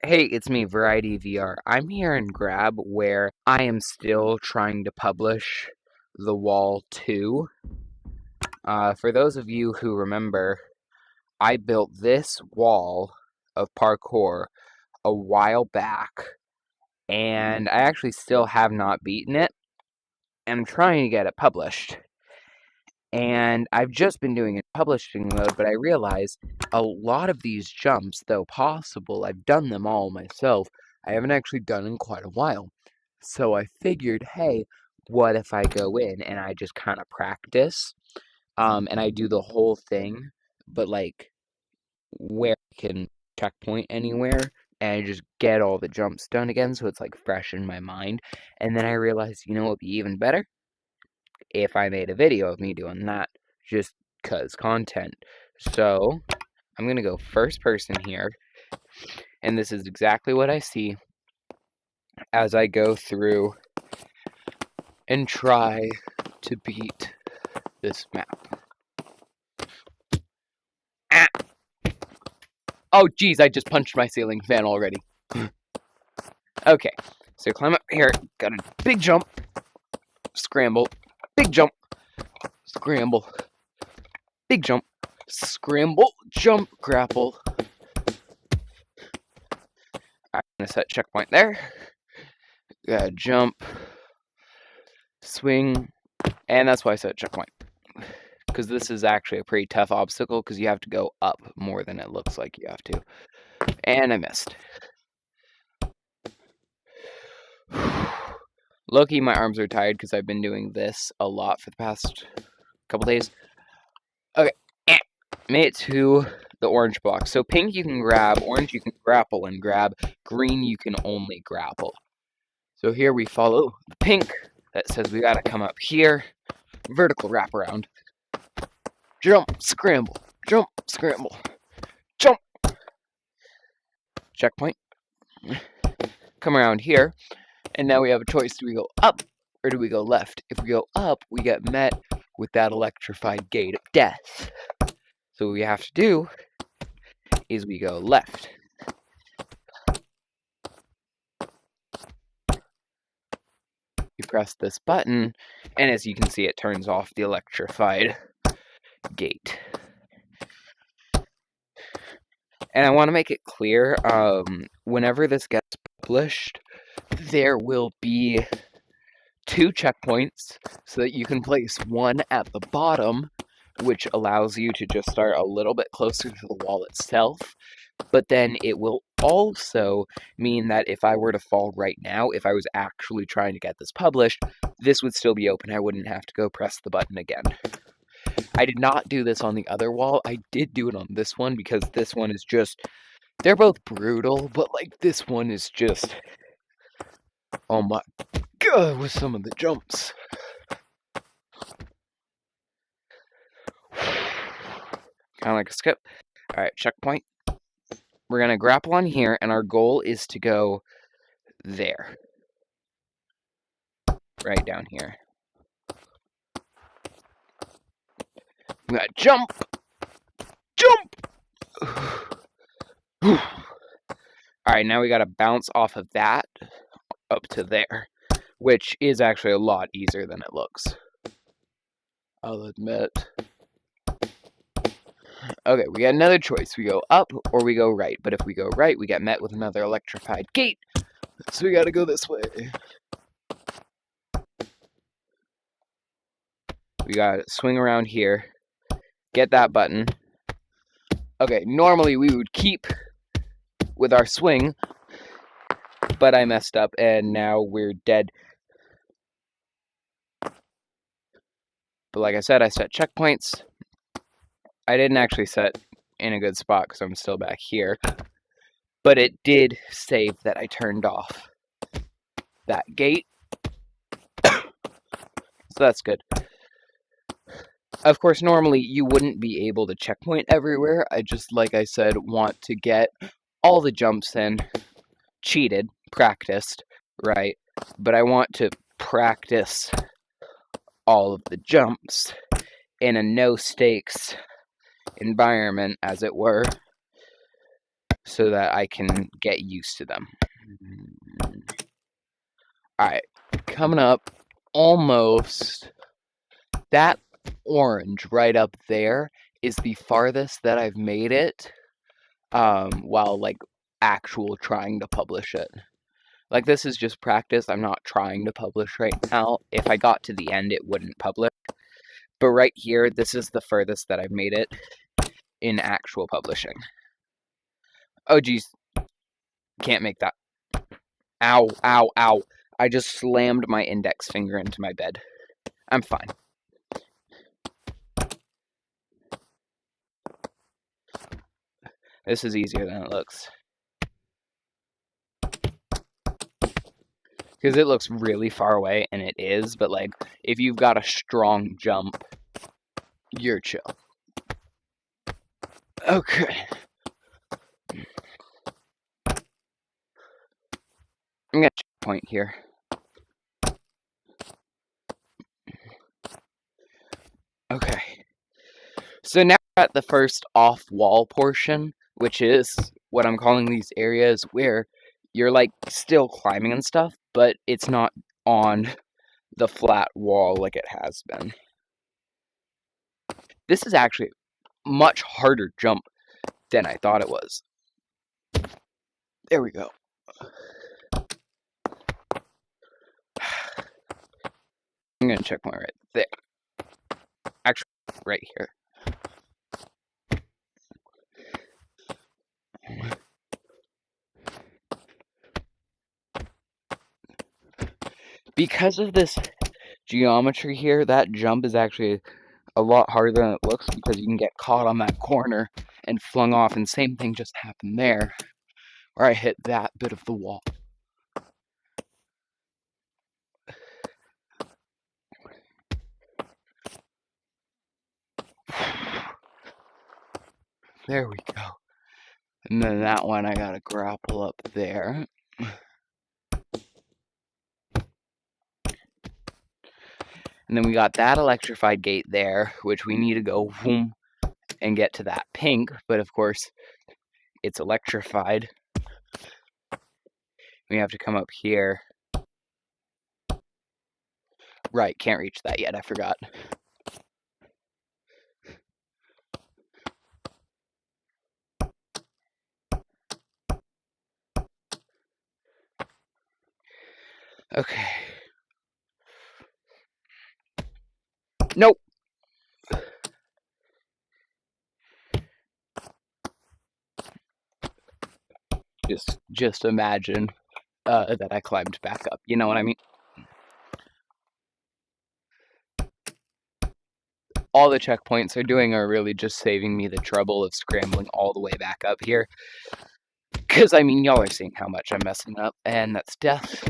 Hey, it's me, Variety VR. I'm here in Grab where I am still trying to publish The Wall 2. For those of you who remember, I built this wall of parkour a while back, and I actually still have not beaten it. I'm trying to get it published. And I've just been doing it in publishing mode, but I realize a lot of these jumps, though possible, I've done them all myself. I haven't actually done in quite a while. So I figured, hey, what if I go in and I just kind of practice, and I do the whole thing, but like where I can checkpoint anywhere, and I just get all the jumps done again, so it's like fresh in my mind. And then I realized, you know what would be even better? If I made a video of me doing that, just 'cause content. So I'm gonna go first person here, and this is exactly what I see as I go through and try to beat this map. Ah! Oh geez, I just punched my ceiling fan already. Okay, so climb up here, got a big jump, scramble, big jump, scramble, big jump, scramble, jump, grapple. I'm gonna set checkpoint there. Gotta jump, swing, and that's why I set checkpoint. Because this is actually a pretty tough obstacle because you have to go up more than it looks like you have to. And I missed. Low-key, my arms are tired because I've been doing this a lot for the past couple days. Okay, made it to the orange block. So pink you can grab, orange you can grapple and grab, green you can only grapple. So here we follow the pink that says we gotta come up here, vertical wraparound, jump, scramble, jump, scramble, jump, checkpoint, come around here, and now we have a choice. Do we go up or do we go left? If we go up, we get met with that electrified gate of death. So what we have to do is we go left. You press this button, and as you can see, it turns off the electrified gate. And I want to make it clear, whenever this gets published, there will be 2 checkpoints so that you can place one at the bottom, which allows you to just start a little bit closer to the wall itself. But then it will also mean that if I were to fall right now, if I was actually trying to get this published, this would still be open. I wouldn't have to go press the button again. I did not do this on the other wall. I did do it on this one because this one is just... They're both brutal, but like this one is just... Oh my god, with some of the jumps. Kind of like a skip. Alright, checkpoint. We're going to grapple on here, and our goal is to go there. Right down here. We got jump! Jump! Alright, now we got to bounce off of that up to there, which is actually a lot easier than it looks. I'll admit. Okay, we got another choice. We go up or we go right. But if we go right, we get met with another electrified gate. So we gotta go this way. We gotta swing around here. Get that button. Okay, normally we would keep with our swing. But I messed up and now we're dead. But like I said, I set checkpoints. I didn't actually set in a good spot because I'm still back here. But it did save that I turned off that gate. So that's good. Of course, normally you wouldn't be able to checkpoint everywhere. I just, like I said, want to get all the jumps in. Cheated, practiced, right? But I want to practice all of the jumps in a no-stakes environment, as it were. so that I can get used to them. Alright, coming up almost. That orange right up there is the farthest that I've made it while like actual trying to publish it. Like, this is just practice. I'm not trying to publish right now. If I got to the end, it wouldn't publish. But right here, this is the furthest that I've made it in actual publishing. Oh, geez. Can't make that. Ow, ow, ow. I just slammed my index finger into my bed. I'm fine. This is easier than it looks. Because it looks really far away, and it is, but like, if you've got a strong jump, you're chill. Okay. I'm gonna checkpoint here. Okay. So now we're at the first off-wall portion, which is what I'm calling these areas where you're like still climbing and stuff, but it's not on the flat wall like it has been. This is actually a much harder jump than I thought it was. There we go. I'm gonna check point right there. Actually, right here. Because of this geometry here, that jump is actually a lot harder than it looks because you can get caught on that corner and flung off, and same thing just happened there, where I hit that bit of the wall. There we go. And then that one I gotta grapple up there. And then we got that electrified gate there, which we need to go whoom and get to that pink, but of course it's electrified. We have to come up here. Right, can't reach that yet, I forgot. Okay. Nope. Just imagine that I climbed back up. You know what I mean? All the checkpoints they're doing are really just saving me the trouble of scrambling all the way back up here. Because, I mean, y'all are seeing how much I'm messing up, and that's death.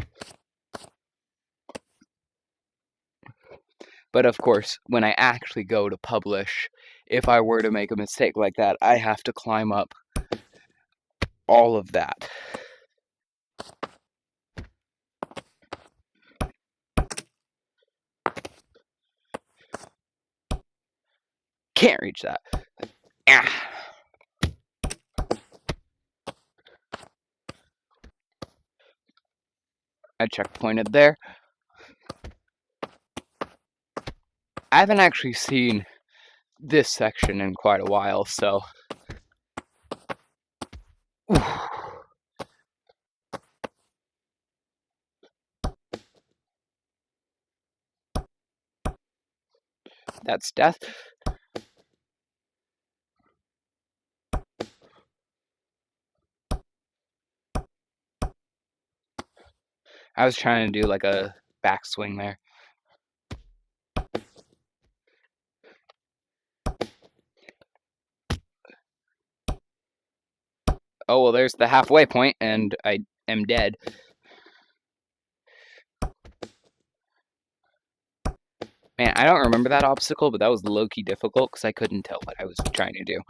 But of course, when I actually go to publish, if I were to make a mistake like that, I have to climb up all of that. Can't reach that. Ah. I checkpointed there. I haven't actually seen this section in quite a while, so... Oof. That's death. I was trying to do like a backswing there. Oh, well, there's the halfway point, and I am dead. Man, I don't remember that obstacle, but that was low-key difficult because I couldn't tell what I was trying to do.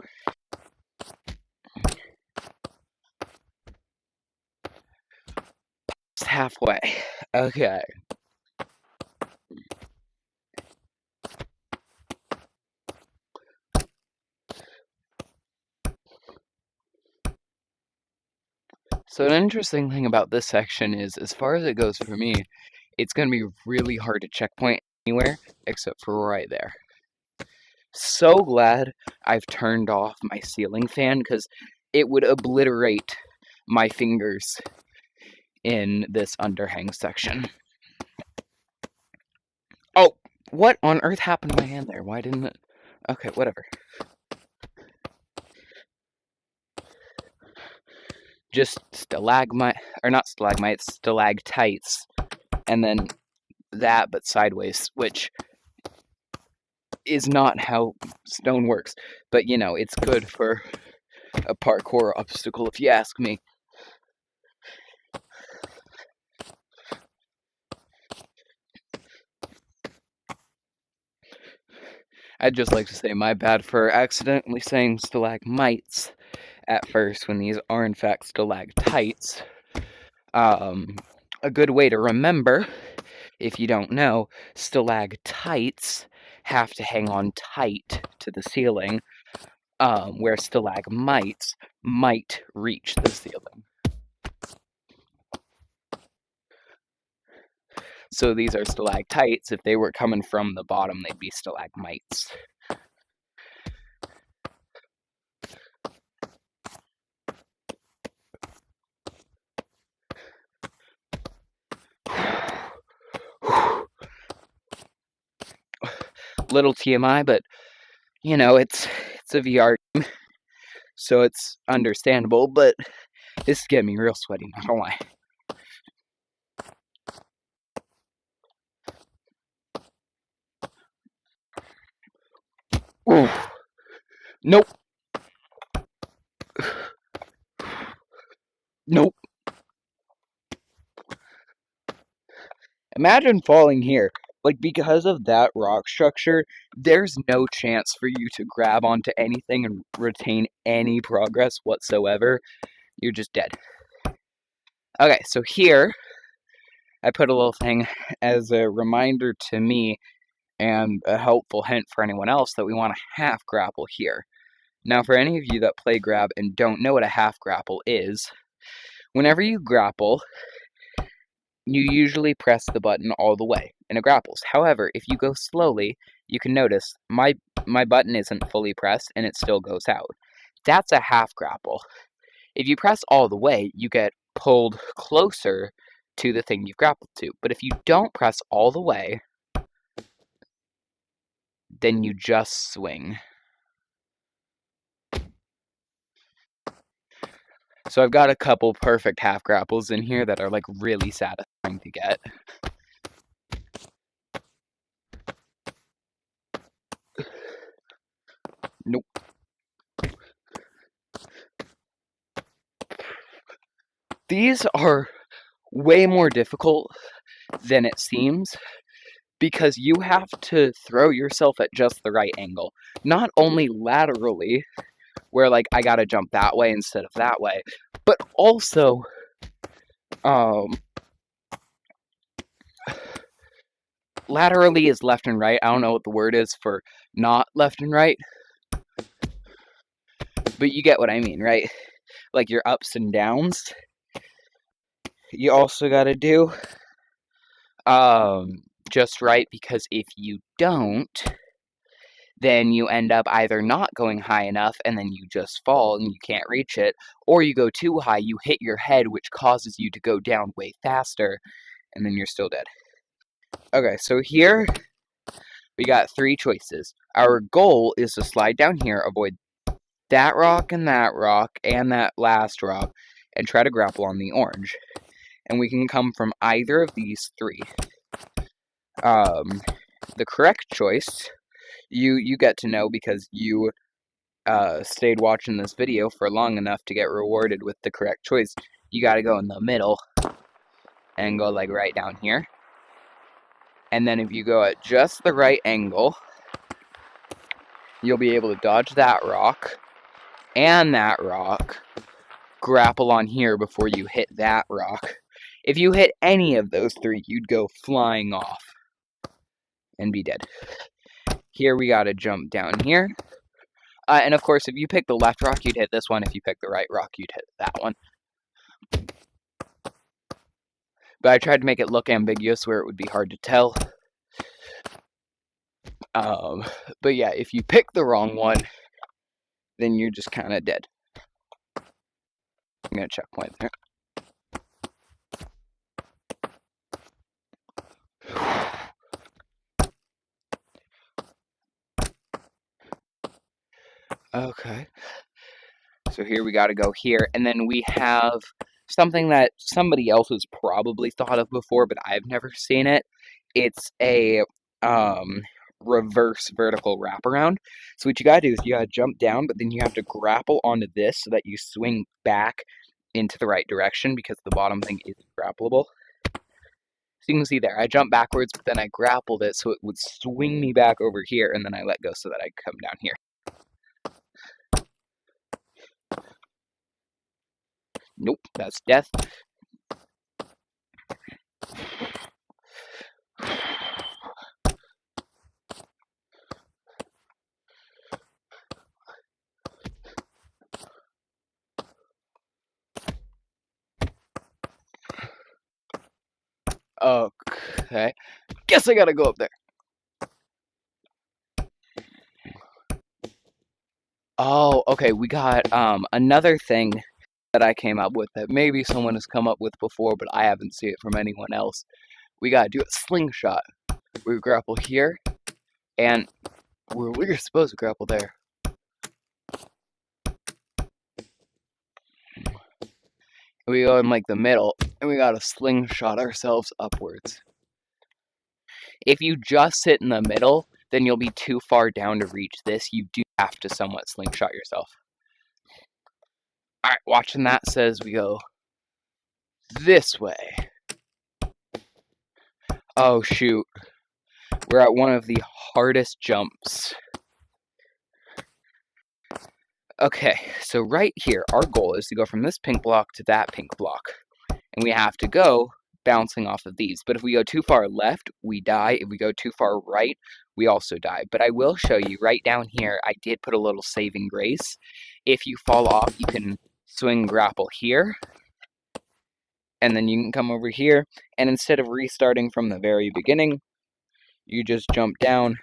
It's halfway. Okay. So an interesting thing about this section is, as far as it goes for me, it's going to be really hard to checkpoint anywhere except for right there. So glad I've turned off my ceiling fan, because it would obliterate my fingers in this underhang section. Oh, what on earth happened to my hand there? Why didn't it? Okay, whatever. Just stalagtites, and then that, but sideways, which is not how stone works. But, you know, it's good for a parkour obstacle, if you ask me. I'd just like to say my bad for accidentally saying stalagmites at first when these are in fact stalactites. A good way to remember, if you don't know, stalactites have to hang on tight to the ceiling, where stalagmites might reach the ceiling. So these are stalactites. If they were coming from the bottom, they'd be stalagmites. Little TMI, but, you know, it's a VR game, so it's understandable, but this is getting me real sweaty, not gonna lie. Ooh. Nope. Nope. Imagine falling here. Like, because of that rock structure, there's no chance for you to grab onto anything and retain any progress whatsoever. You're just dead. Okay, so here, I put a little thing as a reminder to me and a helpful hint for anyone else that we want a half grapple here. Now, for any of you that play grab and don't know what a half grapple is, whenever you grapple, you usually press the button all the way, and it grapples. However, if you go slowly, you can notice my button isn't fully pressed, and it still goes out. That's a half grapple. If you press all the way, you get pulled closer to the thing you've grappled to. But if you don't press all the way, then you just swing. So I've got a couple perfect half grapples in here that are like really satisfying to get. Nope. These are way more difficult than it seems, because you have to throw yourself at just the right angle. Not only laterally, where like I gotta jump that way instead of that way, but also laterally is left and right. I don't know what the word is for not left and right, but you get what I mean, right? Like your ups and downs. You also gotta do just right, because if you don't, then you end up either not going high enough and then you just fall and you can't reach it, or you go too high, you hit your head, which causes you to go down way faster, and then you're still dead. Okay, so here we got 3 choices. Our goal is to slide down here, avoid that rock and that last rock, and try to grapple on the orange. And we can come from either of these 3. The correct choice, you get to know because you stayed watching this video for long enough to get rewarded with the correct choice. You gotta go in the middle and go like right down here. And then if you go at just the right angle, you'll be able to dodge that rock and that rock, grapple on here before you hit that rock. If you hit any of those 3, you'd go flying off and be dead. Here we gotta jump down here. And of course, if you pick the left rock, you'd hit this one. If you pick the right rock, you'd hit that one. But I tried to make it look ambiguous where it would be hard to tell. But yeah, if you pick the wrong one, then you're just kind of dead. I'm gonna checkpoint there. Okay. So here we got to go here, and then we have something that somebody else has probably thought of before, but I've never seen it. It's a reverse vertical wraparound. So what you gotta do is you gotta jump down, but then you have to grapple onto this so that you swing back into the right direction because the bottom thing is grappleable. So you can see there, I jumped backwards, but then I grappled it so it would swing me back over here, and then I let go so that I come down here. Nope, that's death. Okay. Guess I gotta go up there. Oh, okay, we got another thing that I came up with that maybe someone has come up with before, but I haven't seen it from anyone else. We gotta do a slingshot. We grapple here, and we're supposed to grapple there. We go in like the middle, and we gotta slingshot ourselves upwards. If you just sit in the middle, then you'll be too far down to reach this. You do have to somewhat slingshot yourself. Alright, watching that says we go this way. Oh shoot. We're at one of the hardest jumps. Okay, so right here, our goal is to go from this pink block to that pink block. And we have to go bouncing off of these. But if we go too far left, we die. If we go too far right, we also die. But I will show you right down here, I did put a little saving grace. If you fall off, you can swing grapple here. And then you can come over here. And instead of restarting from the very beginning, you just jump down.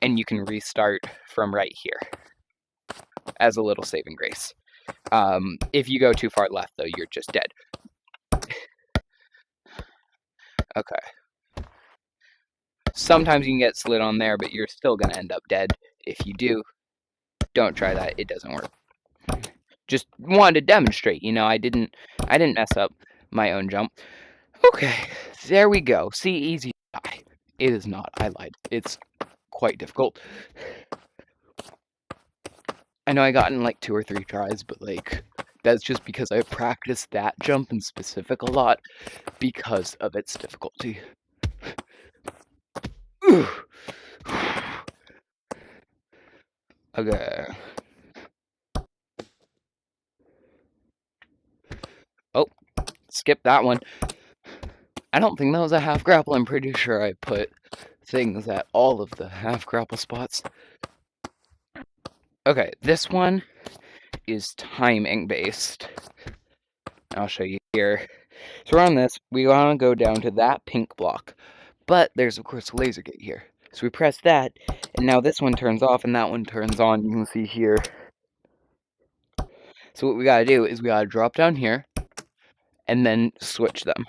And you can restart from right here as a little saving grace. If you go too far left, though, you're just dead. Okay. Sometimes you can get slid on there, but you're still going to end up dead. If you do, don't try that. It doesn't work. Just wanted to demonstrate, you know, I didn't mess up my own jump. Okay, there we go. See, easy to die. It is not. I lied. It's quite difficult. I know I got in like 2 or 3 tries, but like that's just because I practiced that jump in specific a lot because of its difficulty. Okay. Oh, skip that one. I don't think that was a half grapple. I'm pretty sure I put things at all of the half grapple spots. Okay, this one is timing based. I'll show you here. So we're on this. We want to go down to that pink block. But there's, of course, a laser gate here. So we press that, and now this one turns off and that one turns on. You can see here. So what we gotta do is we gotta drop down here and then switch them.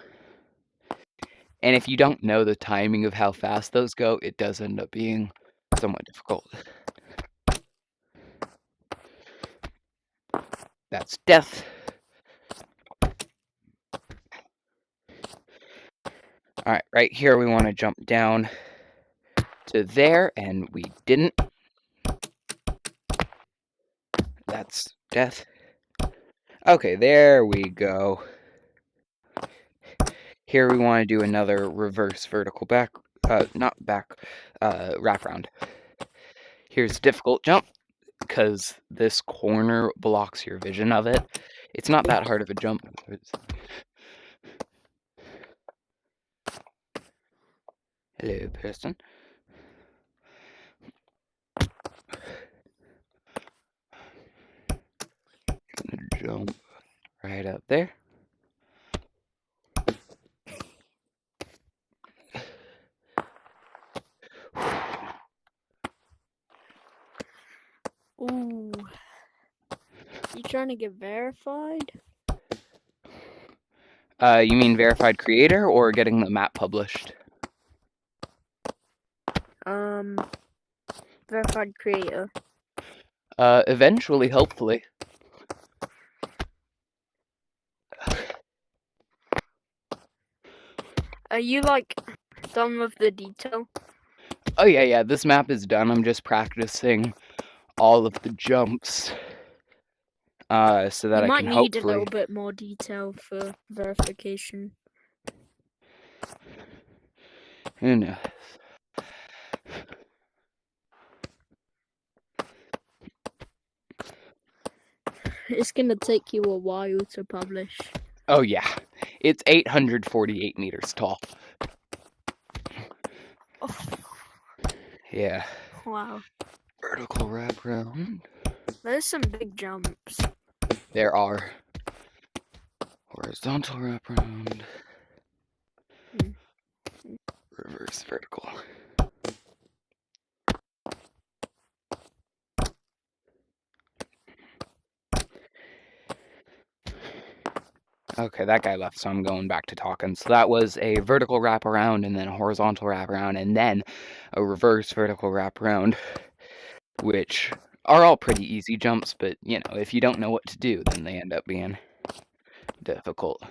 And if you don't know the timing of how fast those go, it does end up being somewhat difficult. That's death. Alright, right here we want to jump down to there, and we didn't. That's death. Okay, there we go. Here we want to do another reverse vertical wraparound. Here's difficult jump, because this corner blocks your vision of it. It's not that hard of a jump. Hello, person. Gonna jump right up there. trying to get verified? You mean verified creator or getting the map published? Verified creator. Eventually, hopefully. Are you like done with the detail? Oh yeah, this map is done. I'm just practicing all of the jumps. So that You I might can need a hopefully... little bit more detail for verification. Who knows? It's gonna take you a while to publish. Oh yeah, it's 848 meters tall. Oh. Yeah. Wow. Vertical wraparound. There's some big jumps. There are. Horizontal wraparound. Reverse vertical. Okay, that guy left, so I'm going back to talking. So that was a vertical wraparound, and then a horizontal wraparound, and then a reverse vertical wraparound, which are all pretty easy jumps, but, you know, if you don't know what to do, then they end up being difficult.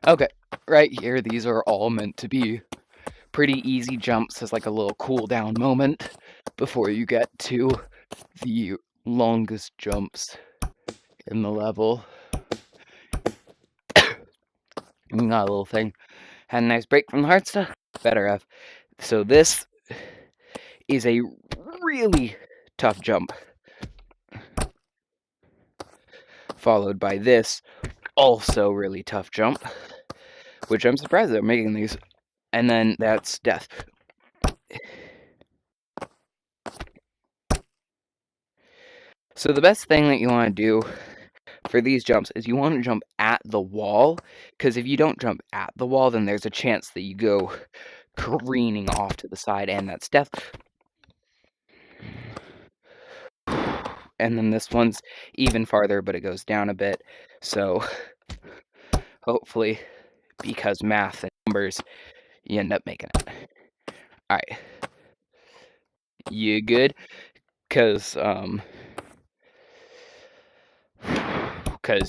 Okay, right here, these are all meant to be pretty easy jumps as like a little cool down moment before you get to the longest jumps in the level. We got a little thing. Had a nice break from the hard stuff? Better have. So this is a really tough jump. Followed by this also really tough jump, which I'm surprised they're making these. And then that's death. So the best thing that you want to do for these jumps is you want to jump at the wall, because if you don't jump at the wall, then there's a chance that you go careening off to the side, and that's death. And then this one's even farther, but it goes down a bit. So hopefully, because math and numbers, you end up making it. All right, you good? Because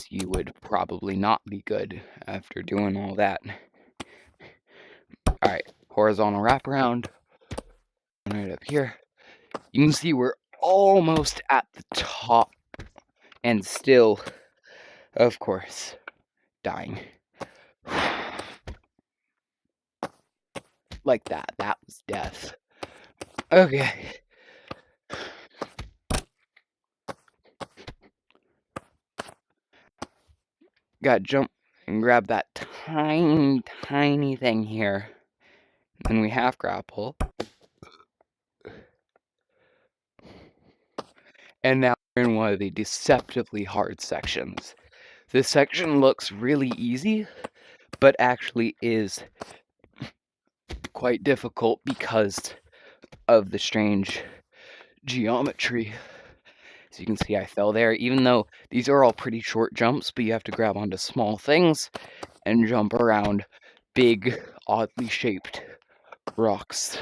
you would probably not be good after doing all that. All right, horizontal wraparound. Right up here. You can see we're almost at the top, and still, of course, dying. Like that. That was death. Okay. Gotta jump and grab that tiny, tiny thing here. Then we half grapple. And now we're in one of the deceptively hard sections. This section looks really easy, but actually is quite difficult because of the strange geometry. As you can see, I fell there, even though these are all pretty short jumps, but you have to grab onto small things and jump around big, oddly shaped rocks.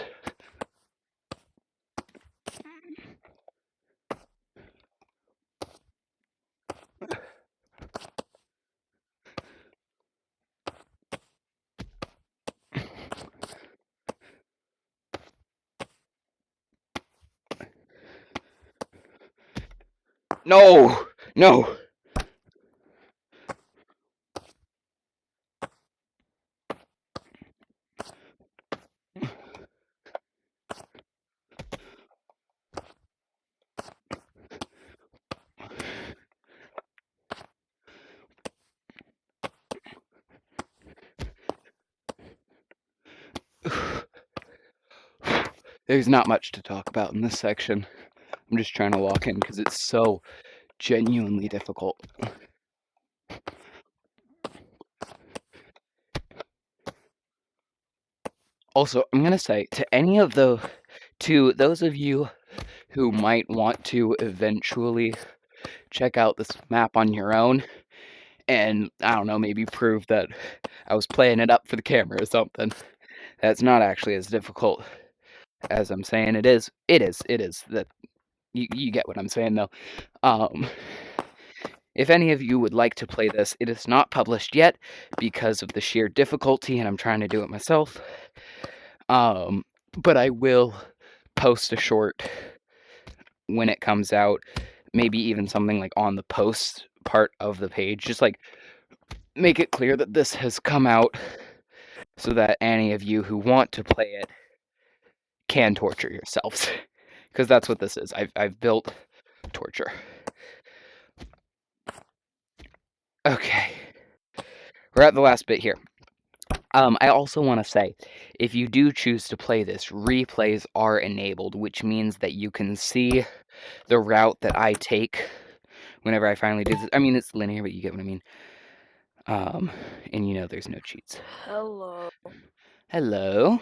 No! No! There's not much to talk about in this section. I'm just trying to walk in because it's so genuinely difficult. Also, I'm gonna say to those of you who might want to eventually check out this map on your own and, I don't know, maybe prove that I was playing it up for the camera or something. That's not actually as difficult as I'm saying it is. It is. That you get what I'm saying, though. If any of you would like to play this, it is not published yet because of the sheer difficulty, and I'm trying to do it myself. But I will post a short when it comes out, maybe even something like on the post part of the page, just like make it clear that this has come out so that any of you who want to play it can torture yourselves, because that's what this is. I've built torture. Okay, we're at the last bit here. I also want to say, if you do choose to play this, replays are enabled, which means that you can see the route that I take whenever I finally do this. I mean, it's linear, but you get what I mean. And you know there's no cheats. Hello. Hello.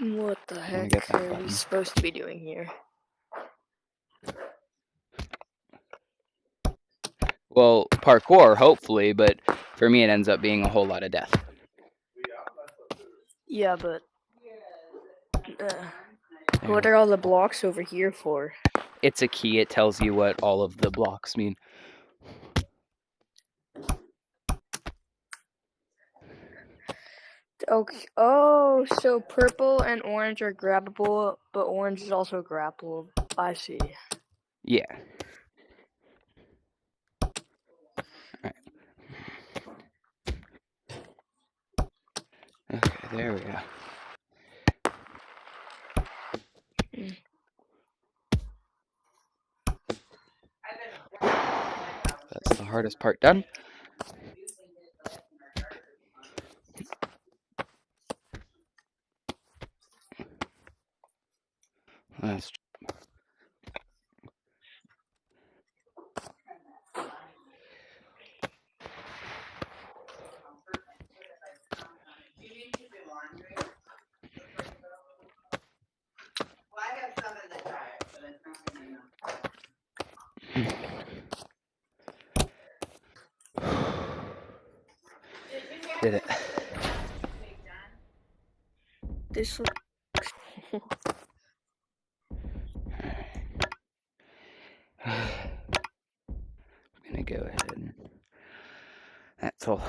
What the I'm gonna get heck that are we button. supposed to be doing here? Well, parkour, hopefully, but for me it ends up being a whole lot of death. Yeah, but what are all the blocks over here for? It's a key. It tells you what all of the blocks mean. Okay. Oh, so purple and orange are grabbable, but orange is also grappled. I see. Yeah. Alright. Okay, there we go. That's the hardest part done. Let's did it. This looks. I'm gonna go ahead and that's all.